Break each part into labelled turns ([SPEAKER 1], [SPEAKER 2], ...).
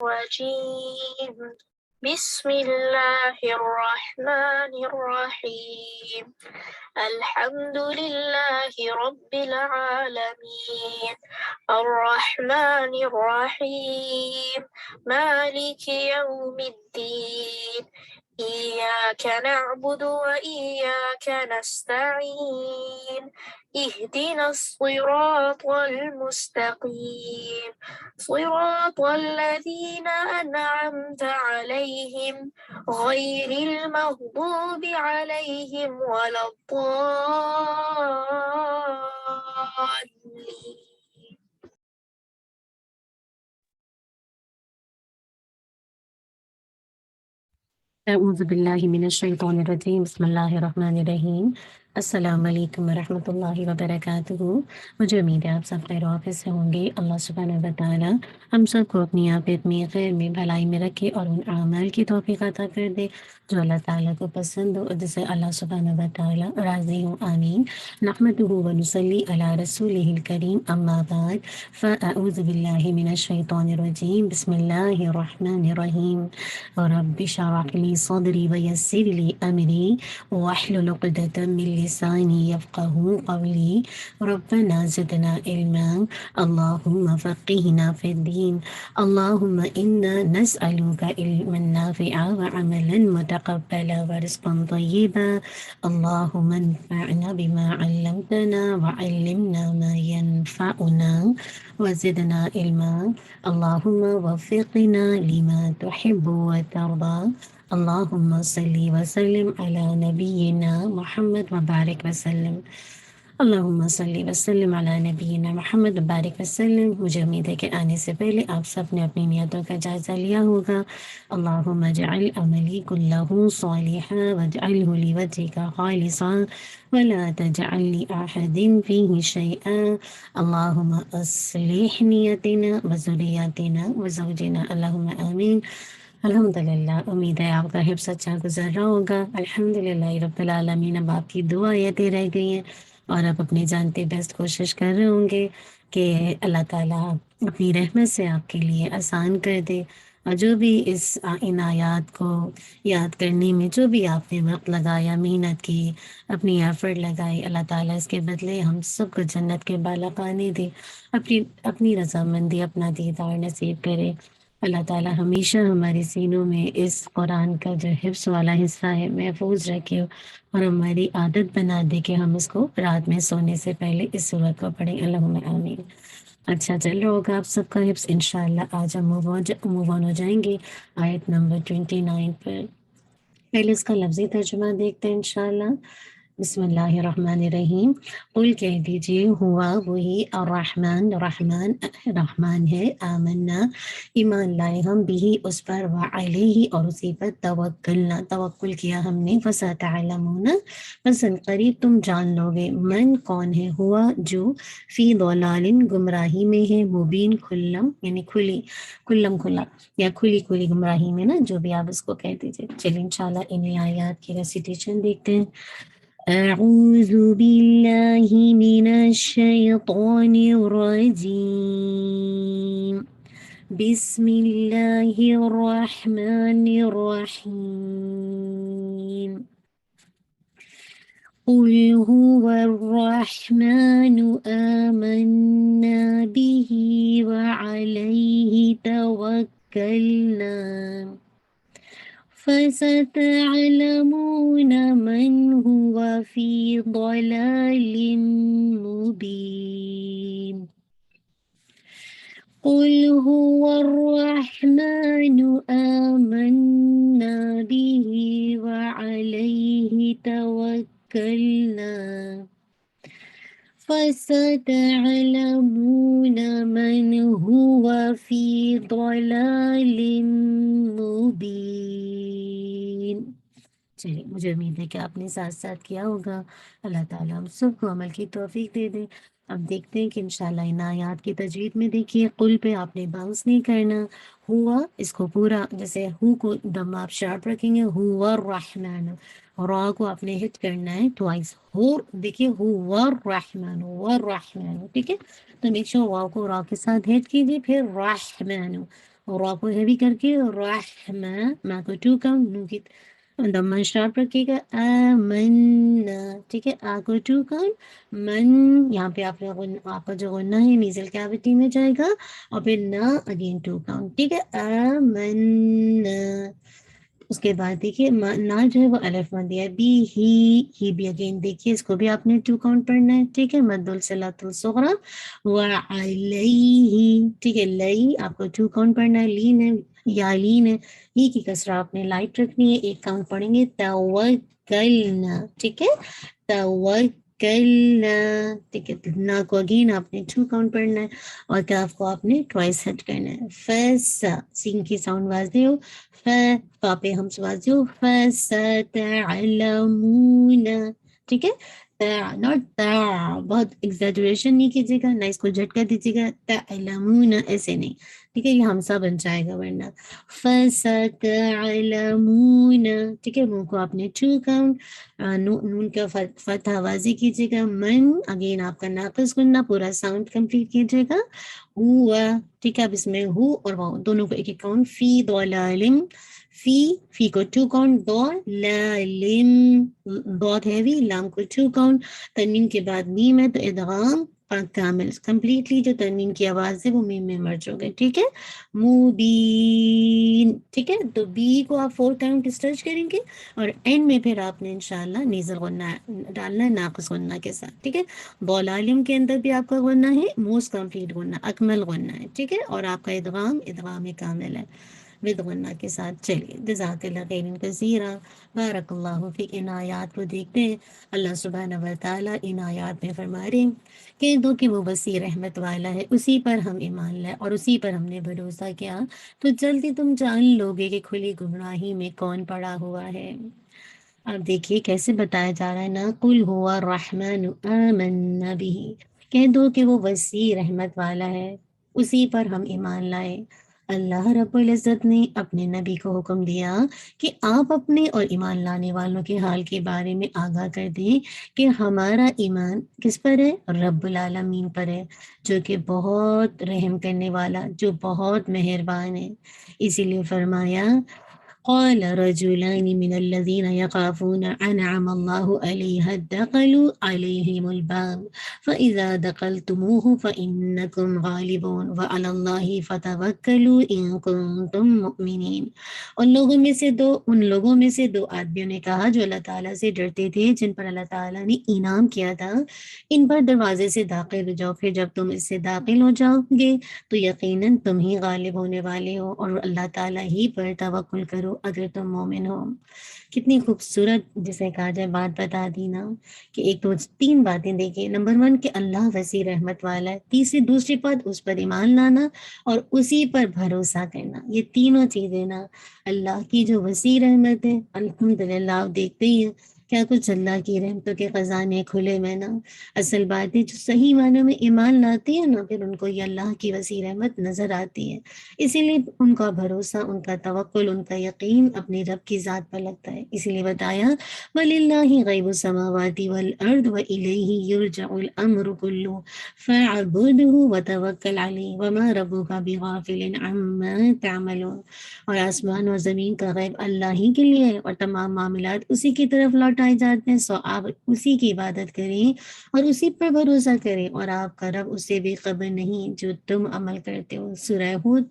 [SPEAKER 1] الرجيم بسم الله الرحمن الرحيم الحمد لله رب العالمين الرحمن الرحيم مالك يوم الدين إياك نعبد وإياك نستعين اهدنا الصراط المستقيم صراط الذين أنعمت عليهم غير المغضوب عليهم ولا الضالين.
[SPEAKER 2] اعوذ باللہ من الشیطان الرجیم بسم اللہ الرحمن الرحیم السلام علیکم ورحمۃ اللہ وبرکاتہ۔ مجھے امید ہے آپ سب خیر و عافیت سے ہوں گے۔ اللہ سبحانہ و تعالیٰ ہم سب کو اپنی عافیت میں، خیر میں، بھلائی میں رکھے اور ان اعمال کی توفیق عطا کر دے جو اللہ تعالیٰ کو پسند ہو اور جسے اللہ سبحانہ و تعالیٰ راضی ہوں، آمین۔ نحمدہ و نصلی علی رسولہ الکریم، اما بعد فاعوذ باللہ من الشیطان الرجیم بسم اللہ الرحمن الرحیم۔ رب اشرح لي صدري ويسر لي أمري واحلل عقدة من لساني يفقهوا قولي ربنا زدنا علما اللهم فقهنا في الدين اللهم إنا نسألك علما نافعا وعملا متقبلا ورزقا طيبا اللهم انفعنا بما علمتنا وعلمنا ما ينفعنا وزدنا علما اللهم وفقنا لما تحب وترضى اللهم صل وسلم على نبينا محمد وبارك وسلم اللہم صلی وسلم علی نبینا محمد وبارک وسلم۔ مجھے امید ہے کہ آنے سے پہلے آپ سب نے اپنی نیتوں کا جائزہ لیا ہوگا۔ اللہم اجعل عملی کلہ صالحا واجعلہ لوجہک خالصا ولا تجعل لأحد فیہ شیئا اللہم اصلح نیتنا وذریاتنا وزوجنا اللہم آمین۔ الحمدللہ، امید ہے آپ کا حفظ اچھا گزر رہا ہوگا۔ الحمدللہ رب العالمین، اب آپ کی دعائیں رہ گئی ہیں اور آپ اپنی جانتے بیسٹ کوشش کر رہے ہوں گے کہ اللہ تعالیٰ اپنی رحمت سے آپ کے لیے آسان کر دے، اور جو بھی ان آیات کو یاد کرنے میں جو بھی آپ نے وقت لگایا، محنت کی، اپنی ایفرٹ لگائی، اللہ تعالیٰ اس کے بدلے ہم سب کو جنت کے بالا خانے دے، اپنی رضامندی، اپنا دیدار نصیب کرے۔ اللہ تعالیٰ ہمیشہ ہمارے سینوں میں اس قرآن کا جو حفظ والا حصہ ہے محفوظ رکھے اور ہماری عادت بنا دے کہ ہم اس کو رات میں سونے سے پہلے اس سورت کو پڑھیں، اللہم آمین۔ اچھا چل رہا ہوگا آپ سب کا حفظ انشاءاللہ۔ آج ہم موو آن ہو جائیں گے آیت نمبر 29 پر۔ پہلے اس کا لفظی ترجمہ دیکھتے ہیں انشاءاللہ۔ بسم اللہ الرحمن الرحیم۔ قل کہہ دیجئے، ہوا وہی الرحمن، رحمان ہے، آمنا ایمان لائے ہم بھی اس پر، وعلیہ اور اسی پر توکلنا توکل کیا ہم نے، فستعلمون پس قریب تم جان لو گے، من کون ہے، ہوا جو، فی ضلال گمراہی میں ہے، مبین کھلم یعنی کھلا یا کھلی گمراہی میں نا، جو بھی آپ اس کو کہہ دیجئے۔ چلیے انشاءاللہ انہیں آیات کی ریسیٹیشن دیکھتے ہیں۔ اعوذ باللہ من الشیطان الرجیم بسم اللہ الرحمن الرحیم قل هو الرحمن آمنا به وعليه توكلنا فستعلمون من هو في ضلال مبين قل هو الرحمن آمنا به وعليه توكلنا فستعلمون من هو في ضلال مبين۔ چلیے، مجھے امید ہے کہ آپ نے ساتھ ساتھ کیا ہوگا۔ اللہ تعالیٰ ہم سب کو عمل کی توفیق دے دے۔ اب دیکھتے ہیں کہ انشاءاللہ ان آیات کی تجوید میں دیکھیے، قل پہ آپ نے باؤنس نہیں کرنا، ہوا اس کو پورا، جیسے ہو کو دم آپ شارپ رکھیں گے، ہوا الرحمن، را کو آپ نے ہٹ کرنا ہے ٹوائس، ہو دیکھیے، ہوا الرحمن، ہوا الرحمن، ٹھیک ہے؟ تو میک شور واو کو را کے ساتھ ہٹ کیجیے، پھر رحمن، را کو ہیوی کر کے رحمہ، ما کو 2 کاؤنٹ، نون کی دمہ شارپ رکھیے گا، آمنا، ٹھیک ہے، آ کو 2 کاؤنٹ، من، یہاں پہ آپ کا جو غنہ ہے نیزل کیوٹی میں جائے گا، اور پھر نا اگین 2 کاؤنٹ، ٹھیک ہے، آمنا۔ اس کے بعد دیکھیے نا جو ہے وہ الف مد ہے، بی ہی بھی اگین دیکھیے اس کو بھی آپ نے 2 کاؤنٹ پڑھنا ہے، ٹھیک ہے، مد الصلۃ الصغریٰ، وعلیہ، ٹھیک ہے، لئی آپ کو 2 کاؤنٹ پڑھنا ہے، لین ہے یا لین ہے، ہی کی کسرہ آپ نے لائٹ رکھنی ہے، 1 کاؤنٹ پڑھیں گے، توکلنا، ٹھیک ہے، توکلنا، ٹھیک ہے، نا کو اگین آپ نے 2 کاؤنٹ پڑھنا ہے، اور کاف کو آپ نے ٹوائس ہٹ کرنا ہے، فیسا، سین کی ساؤنڈ واضح ہو، فا پہ ہم واضح ہو، فستعلمون، ٹھیک ہے، ناٹ تا، بہت ایگزیجریشن نہیں کیجیے گا، نہ اس کو جھٹکا دیجیے گا، تعلمون ایسے نہیں، ٹھیک ہے، یہ ہمسا بن جائے گا ورنہ، فستعلمون، ٹھیک ہے، منہ کو آپ نے 2 کاؤنٹ، نون کا فتح واضح کیجیے گا، من اگین آپ کا ناقص گننا پورا ساؤنڈ کمپلیٹ کیجیے گا، ہوا، ٹھیک ہے، اب اس میں ہو اور واؤ دونوں کو 1 کاؤنٹ، فی ضلال، فی کو 2 کاؤنٹ، ضلال، بہت ہیوی، لام کو 2 کاؤنٹ، تنوین کے بعد میم ہے تو ادغام کامل، کمپلیٹلی جو تنوین کی آواز ہے وہ میم میں مرج ہو گئے، ٹھیک ہے، مبین، ٹھیک ہے، تو بی کو آپ 4 کاؤنٹ اسٹرچ کریں گے، اور اینڈ میں پھر آپ نے انشاءاللہ نیزل غنہ ڈالنا ہے ناقص غنہ کے ساتھ، ٹھیک ہے، ضلالم کے اندر بھی آپ کا غنہ ہے، موسٹ کمپلیٹ غنہ، اکمل غنہ ہے، ٹھیک ہے، اور آپ کا ادغام کامل ہے ود غنہ کے ساتھ۔ چلیے، جزاک اللہ خیر کثیرا، بارک اللہ فیک۔ ان آیات کو دیکھتے ہیں، اللہ سبحانہ و تعالیٰ ان آیات میں فرما رہے ہیں کہ دو کہ وہ وسیع رحمت والا ہے، اسی پر ہم ایمان لائے اور اسی پر ہم نے بھروسہ کیا، تو جلدی تم جان لوگے کہ کھلی گمراہی میں کون پڑا ہوا ہے۔ اب دیکھیے کیسے بتایا جا رہا ہے نا، قل هو الرحمن آمنا به، کہہ دو کہ وہ وسیع رحمت والا ہے، اسی پر ہم ایمان لائے۔ اللہ رب العزت نے اپنے نبی کو حکم دیا کہ آپ اپنے اور ایمان لانے والوں کے حال کے بارے میں آگاہ کر دیں کہ ہمارا ایمان کس پر ہے؟ رب العالمین پر ہے، جو کہ بہت رحم کرنے والا، جو بہت مہربان ہے۔ اسی لیے فرمایا، قال رجلان من الذين يخافون أنعم الله عليهم دخلوا عليهم الباب فإذا دخلتموه فإنكم غالبون وعلى الله فتوكلوا إن كنتم مؤمنين۔ ان لوگوں میں سے دو آدمیوں نے کہا جو اللہ تعالیٰ سے ڈرتے تھے، جن پر اللہ تعالیٰ نے انعام کیا تھا، ان پر دروازے سے داخل ہو جاؤ، پھر جب تم اس سے داخل ہو جاؤ گے تو یقیناً تم ہی غالب ہونے والے ہو، اور اللہ تعالیٰ ہی پر توکل کرو اگر تم مومن ہو۔ کتنی خوبصورت جسے کہا جائے بات بتا دی نا، کہ ایک تو 3 باتیں دیکھیں، نمبر 1 کہ اللہ وسیع رحمت والا ہے، دوسری بات اس پر ایمان لانا اور اسی پر بھروسہ کرنا، یہ تینوں چیزیں نا اللہ کی جو وسیع رحمت ہے، الحمدللہ آپ دیکھتے ہی ہیں کیا کچھ اللہ کی رحمتوں کے خزانے کھلے میں نا۔ اصل بات ہے جو صحیح معنوں میں ایمان لاتی ہے نا، پھر ان کو یہ اللہ کی وسیع رحمت نظر آتی ہے، اسی لیے ان کا بھروسہ، ان کا توکل، ان کا یقین اپنے رب کی ذات پر لگتا ہے۔ اسی لیے بتایا، وَلِلَّهِ غَيْبُ السَّمَاوَاتِ وَالْأَرْضِ وَإِلَيْهِ يُرْجَعُ الْأَمْرُ كُلُّهُ فَاعْبُدْهُ وَتَوَكَّلْ عَلَيْهِ وَمَا رَبُّكَ بِغَافِلٍ عَمَّا تَعْمَلُونَ۔ اور آسمان اور زمین کا غیب اللہ ہی کے لیے ہے، اور تمام معاملات اسی کی طرف لوٹائے جاتے ہیں، سو آپ اسی کی عبادت کریں اور اسی پر بھروسہ کریں، اور آپ کا رب اس سے بھی خبر نہیں جو تم عمل کرتے ہو۔ سورہ ہود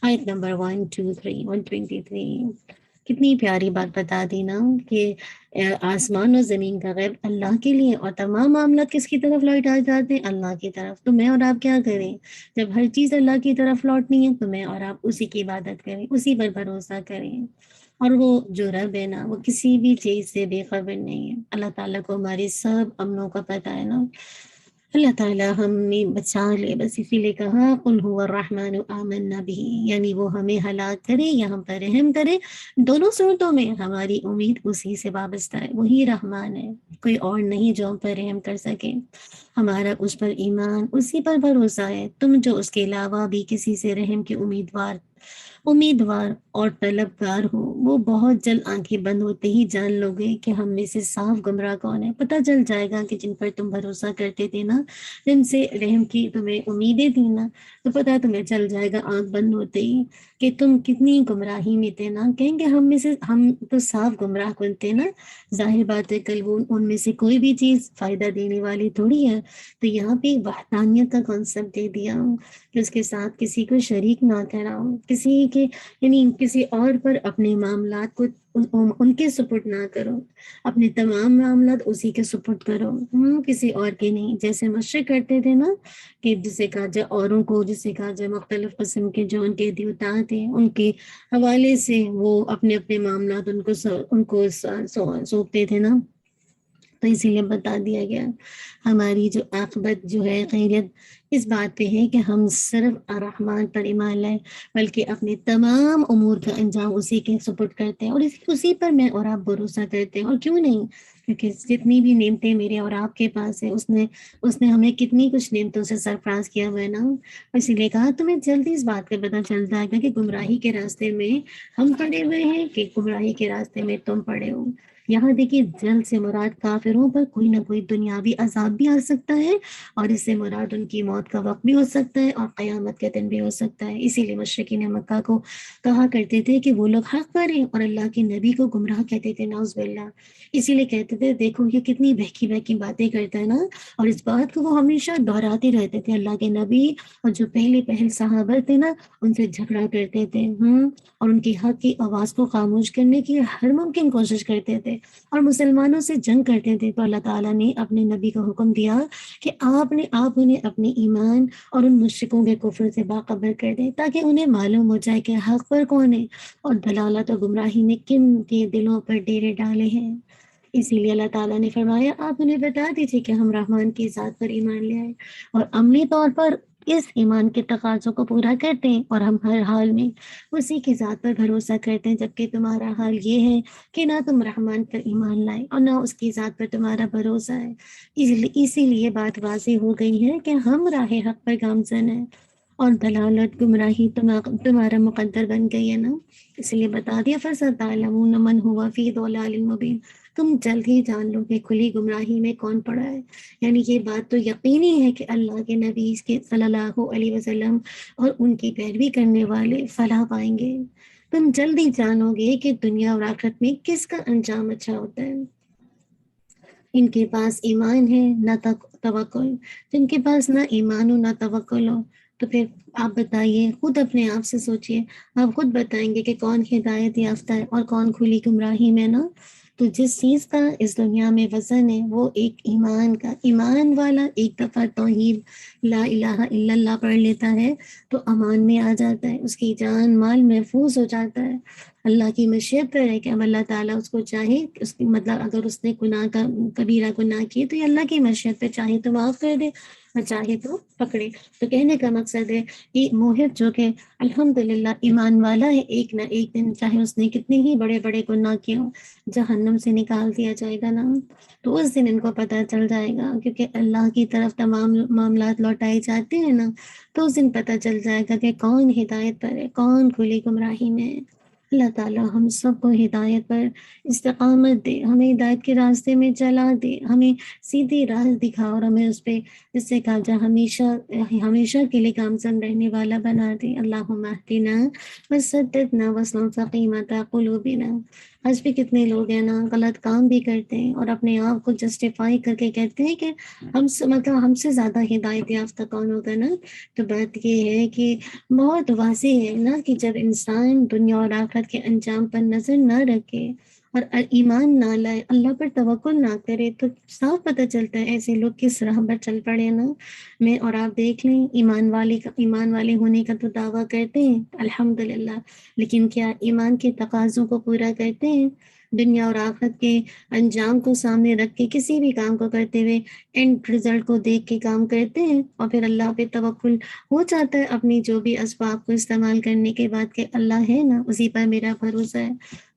[SPEAKER 2] آیت نمبر 123 کتنی پیاری بات بتا دی نا، کہ آسمان اور زمین کا غیب اللہ کے لیے، اور تمام معاملات کس کی طرف لوٹائے جاتے ہیں؟ اللہ کی طرف۔ تو میں اور آپ کیا کریں؟ جب ہر چیز اللہ کی طرف لوٹنی ہے تو میں اور آپ اسی کی عبادت کریں، اسی پر بھروسہ کریں، اور وہ جو رب ہے نا وہ کسی بھی چیز سے بے خبر نہیں ہے۔ اللہ تعالیٰ کو ہماری سب امنوں کا پتہ ہے نا، اللہ تعالیٰ ہمیں بچا لے، بس اسی لیے کہا قل هو الرحمن آمنا به، یعنی وہ ہمیں ہلاک کرے یا ہم پر رحم کرے، دونوں صورتوں میں ہماری امید اسی سے وابستہ ہے، وہی رحمان ہے، کوئی اور نہیں جو ہم پر رحم کر سکے، ہمارا اس پر ایمان، اسی پر بھروسہ ہے۔ تم جو اس کے علاوہ بھی کسی سے رحم کے امیدوار امیدوار اور طلبگار ہو، وہ بہت جلد آنکھیں بند ہوتے ہی جان لو گے کہ ہم میں سے صاف گمراہ کون ہے۔ پتہ چل جائے گا کہ جن پر تم بھروسہ کرتے تھے نا، جن سے رحم کی تمہیں امیدیں تھیں نا، تو پتہ تمہیں چل جائے گا آنکھ بند ہوتے ہی کہ تم کتنی گمراہی میں تھے نا۔ کہیں گے ہم تو صاف گمراہ کن تھے نا، ظاہر بات ہے کل وہ ان میں سے کوئی بھی چیز فائدہ دینے والی تھوڑی ہے۔ تو یہاں پہ وحدانیت کا کانسیپٹ دے دیا کہ اس کے ساتھ کسی کو شریک نہ ٹھہراؤ، کسی کے یعنی کسی اور پر اپنے معاملات کو ان کے سپرد نہ کرو، اپنے تمام معاملات اسی کے سپرد کرو، کسی اور کے نہیں۔ جیسے مشرک کرتے تھے نا کہ جسے کہا جائے اوروں کو، جسے کہا جائے مختلف قسم کے جو ان کے دیوتا تھے ان کے حوالے سے وہ اپنے اپنے معاملات ان کو سونپتے تھے نا، تو اسی لیے بتا دیا گیا ہماری جو عاقبت جو ہے خیریت اس بات پہ ہے کہ ہم صرف الرحمن پر ایمان لائیں، بلکہ اپنے تمام امور کا انجام اسی کے سپرد کرتے ہیں اور اسی پر میں اور آپ بھروسہ کرتے ہیں۔ اور کیوں نہیں، کیونکہ جتنی بھی نعمتیں میرے اور آپ کے پاس ہیں اس نے ہمیں کتنی کچھ نعمتوں سے سرفراز کیا ہوا ہے نا۔ اسی لیے کہا تمہیں جلدی اس بات کا پتہ چل جائے گا کہ گمراہی کے راستے میں ہم پڑے ہوئے ہیں کہ گمراہی کے راستے میں تم پڑے ہو۔ یہاں دیکھیے جلد سے مراد کافروں پر کوئی نہ کوئی دنیاوی عذاب بھی آ سکتا ہے، اور اس سے مراد ان کی موت کا وقت بھی ہو سکتا ہے اور قیامت کے دن بھی ہو سکتا ہے۔ اسی لیے مشرکین مکہ کو کہا کرتے تھے کہ وہ لوگ حق پر ہیں اور اللہ کے نبی کو گمراہ کہتے تھے، نعوذ باللہ۔ اسی لیے کہتے تھے دیکھو یہ کتنی بہکی بہکی باتیں کرتا ہے نا، اور اس بات کو وہ ہمیشہ دہراتے رہتے تھے۔ اللہ کے نبی اور جو پہلے صحابہ تھے نا ان سے جھگڑا کرتے تھے، اور ان کی حق کی آواز کو خاموش کرنے کی ہر ممکن کوشش کرتے تھے اور مسلمانوں سے جنگ کرتے تھے۔ تو اللہ تعالیٰ نے اپنے نبی کو حکم دیا کہ آپ انہیں اپنے ایمان اور ان مشرکوں کے کفر سے باخبر کر دیں، تاکہ انہیں معلوم ہو جائے کہ حق پر کون ہے اور دلالت و گمراہی نے کن کے دلوں پر ڈیرے ڈالے ہیں۔ اسی لیے اللہ تعالیٰ نے فرمایا آپ انہیں بتا دیجیے کہ ہم رحمان کی ذات پر ایمان لے آئے اور عملی طور پر اس ایمان کے تقاضوں کو پورا کرتے ہیں، اور ہم ہر حال میں اسی کی ذات پر بھروسہ کرتے ہیں، جبکہ تمہارا حال یہ ہے کہ نہ تم رحمان پر ایمان لائے اور نہ اس کی ذات پر تمہارا بھروسہ ہے۔ اسی لیے بات واضح ہو گئی ہے کہ ہم راہ حق پر گامزن ہیں اور دلالت گمراہی تمہارا مقدر بن گئی ہے نا۔ اس لیے بتا دیا فَسَتَعْلَمُونَ مَنْ هُوَ فِي ضَلَالٍ مُبِينٍ، تم جلد ہی جان لو کہ کھلی گمراہی میں کون پڑا ہے۔ یعنی یہ بات تو یقینی ہے کہ اللہ کے نبی کے صلی اللہ علیہ وسلم اور ان کی پیروی کرنے والے فلاح پائیں گے۔ تم جلدی جانو گے کہ دنیا اور آخرت میں کس کا انجام اچھا ہوتا ہے۔ ان کے پاس ایمان ہے نہ توکل، جن کے پاس نہ ایمان ہو نہ توکل ہو، تو پھر آپ بتائیے، خود اپنے آپ سے سوچئے، آپ خود بتائیں گے کہ کون ہدایت یافتہ ہے اور کون کھلی گمراہی میں نا۔ تو جس چیز کا اس دنیا میں وزن ہے وہ ایک ایمان کا، ایمان والا ایک دفعہ توحید لا الہ الا اللہ پڑھ لیتا ہے تو امان میں آ جاتا ہے، اس کی جان مال محفوظ ہو جاتا ہے۔ اللہ کی مشیت پر ہے کہ اب اللہ تعالیٰ اس کو چاہے اس کی مطلب اگر اس نے کبیرہ گناہ کیے تو یہ اللہ کی مشیت پہ، چاہے تو معاف کر دے اور چاہے تو پکڑے۔ تو کہنے کا مقصد ہے کہ موحد جو کہ الحمدللہ ایمان والا ہے، ایک نہ ایک دن چاہے اس نے کتنے ہی بڑے بڑے گناہ کیے ہوں جہنم سے نکال دیا جائے گا نا، تو اس دن ان کو پتہ چل جائے گا، کیونکہ اللہ کی طرف تمام معاملات لوٹائے جاتے ہیں نا، تو اس دن پتہ چل جائے گا کہ کون ہدایت پر ہے، کون کھلی گمراہی میں ہے۔ اللہ تعالیٰ ہم سب کو ہدایت پر استقامت دے، ہمیں ہدایت کے راستے میں چلا دے، ہمیں سیدھی راہ دکھا اور ہمیں اس پہ جس سے کہا جائے ہمیشہ کے لیے گامزن رہنے والا بنا دے۔ اللہم اہدنا وسددنا واصلح سقیمۃ قلوبنا۔ آج بھی کتنے لوگ ہیں نا غلط کام بھی کرتے ہیں اور اپنے آپ کو جسٹیفائی کر کے کہتے ہیں کہ ہم سے زیادہ ہدایت یافتہ کون ہوگا نا۔ تو بات یہ ہے کہ بہت واضح ہے نا کہ جب انسان دنیا اور آخرت کے انجام پر نظر نہ رکھے اور ایمان نہ لائے، اللہ پر توکل نہ کرے، تو صاف پتہ چلتا ہے ایسے لوگ کس راہ پر چل پڑے نا۔ میں اور آپ دیکھ لیں، ایمان والے ہونے کا تو دعویٰ کرتے ہیں الحمدللہ، لیکن کیا ایمان کے تقاضوں کو پورا کرتے ہیں؟ دنیا اور آخرت کے انجام کو سامنے رکھ کے کسی بھی کام کو کرتے ہوئے اینڈ رزلٹ کو دیکھ کے کام کرتے ہیں، اور پھر اللہ پہ توکل ہو جاتا ہے اپنی جو بھی اسباب کو استعمال کرنے کے بعد کہ اللہ ہے نا، اسی پر میرا بھروسہ ہے۔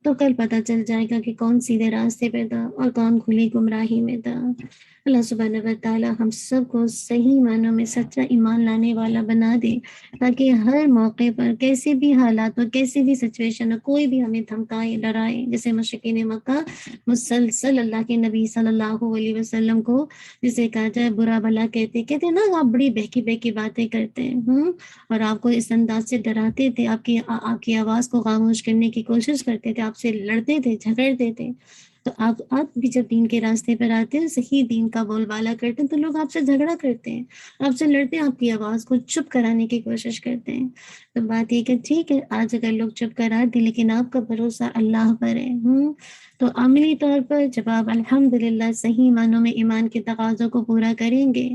[SPEAKER 2] تو کل پتہ چل جائے گا کہ کون سیدھے راستے پہ تھا اور کون کھلی گمراہی میں تھا۔ اللہ سبحانہ و تعالیٰ ہم سب کو صحیح معنوں میں سچا ایمان لانے والا بنا دے، تاکہ ہر موقع پر کیسے بھی حالات ہو، کیسی بھی سچویشن ہو، کوئی بھی ہمیں دھمکائے ڈرائے، جیسے مشرکین مکہ مسلسل اللہ کے نبی صلی اللہ علیہ وسلم کو جسے کہا جائے برا بھلا کہتے نا، آپ بڑی بہکی بہکی باتیں کرتے ہیں اور آپ کو اس انداز سے ڈراتے تھے، آپ کی آواز کو خاموش کرنے کی کوشش کرتے تھے، آپ سے لڑتے تھے، جھگڑتے تھے۔ تو آپ بھی جب دین کے راستے پر آتے ہیں، صحیح دین کا بول بالا کرتے ہیں، تو لوگ آپ سے جھگڑا کرتے ہیں، آپ سے لڑتے ہیں، آپ کی آواز کو چپ کرانے کی کوشش کرتے ہیں۔ تو بات یہ کہ ٹھیک ہے، آج اگر لوگ چپ کرا دی، لیکن آپ کا بھروسہ اللہ پر ہے۔ تو عملی طور پر جب آپ الحمدللہ صحیح معنوں میں ایمان کے تقاضوں کو پورا کریں گے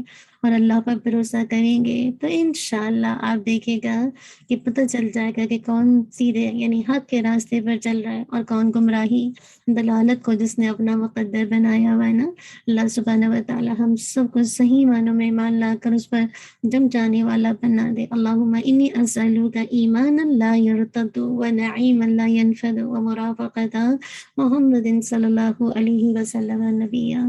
[SPEAKER 2] اور اللہ پر بھروسہ کریں گے، تو انشاءاللہ آپ دیکھے گا کہ پتہ چل جائے گا کہ کون سیدھے یعنی حق کے راستے پر چل رہا ہے اور کون گمراہی دلالت کو جس نے اپنا مقدر بنایا ہوا ہے نا۔ اللہ سبحانہ و تعالی ہم سب کو صحیح معنوں میں ایمان لا کر اس پر جم جانے والا بنا دے۔ اللہم انی اسألوک ایمانا لا یرتد ونعیما لا ینفد ومرافقت محمد صلی اللہ علیہ وسلم نبیا۔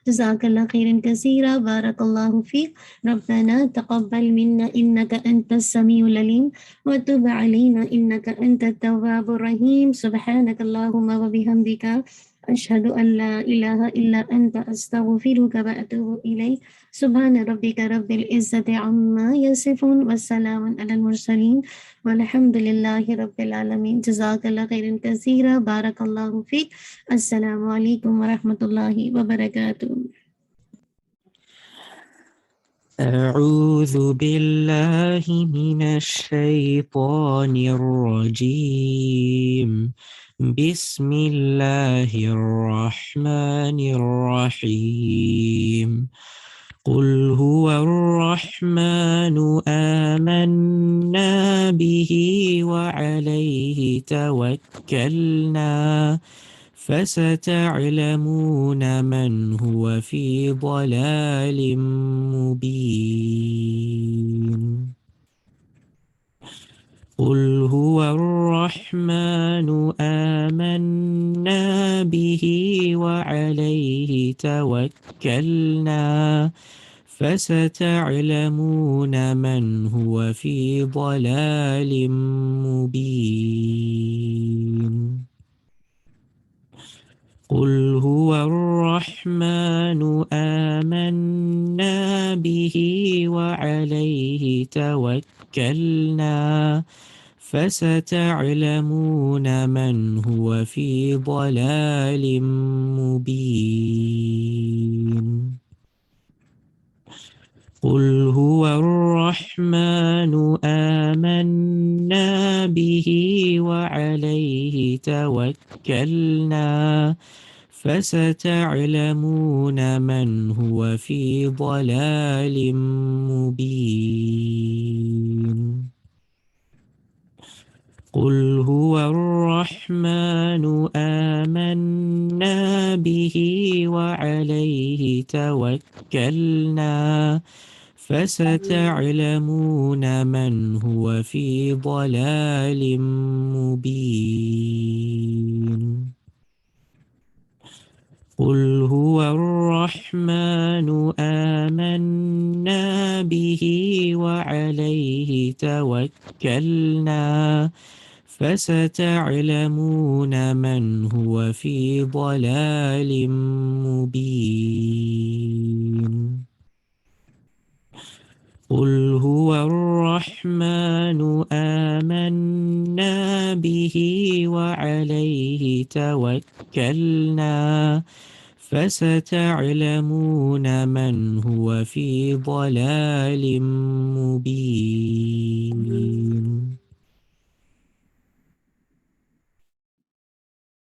[SPEAKER 2] جزاک اللہ خیرا کثیرا، بارک اللہ فیک۔ ربنا تقبل منا انک انت السمیع العلیم وتب علینا انک انت التواب الرحیم۔ سبحانک اللہم وبحمدک، اشہد ان لا الہ الا انت، استغفرک واتوب الیک۔ سبحان ربک رب العزت عما یصفون وسلام علی المرسلین والحمد للہ رب العالمین۔ جزاک اللہ خیرا کثیرا، بارک اللہ فیک۔ السلام علیکم ورحمۃ اللہ وبرکاتہ۔
[SPEAKER 3] أعوذ بالله من الشيطان الرجيم. بسم الله الرحمن الرحيم. قل هو الرحمن آمنا به وعليه توكلنا فستعلمون من هو في ضلال مبين. قل هو الرحمن آمنا به وعليه توكلنا فستعلمون من هو في ضلال مبين. قل هو الرحمن آمنا به وعليه توكلنا فستعلمون من هو في ضلال مبين. قل هو الرحمن آمنا به وعليه توكلنا فستعلمون من هو في ضلال مبين. قل هو الرحمن آمنا به وعليه توكلنا فستعلمون من هو في ضلال مبين. قل هو الرحمن آمنا به وعليه توكلنا فستعلمون من هو في ضلال مبين. قل هو الرحمن آمنا به وعليه توكلنا فستعلمون من هو في ضلال مبين.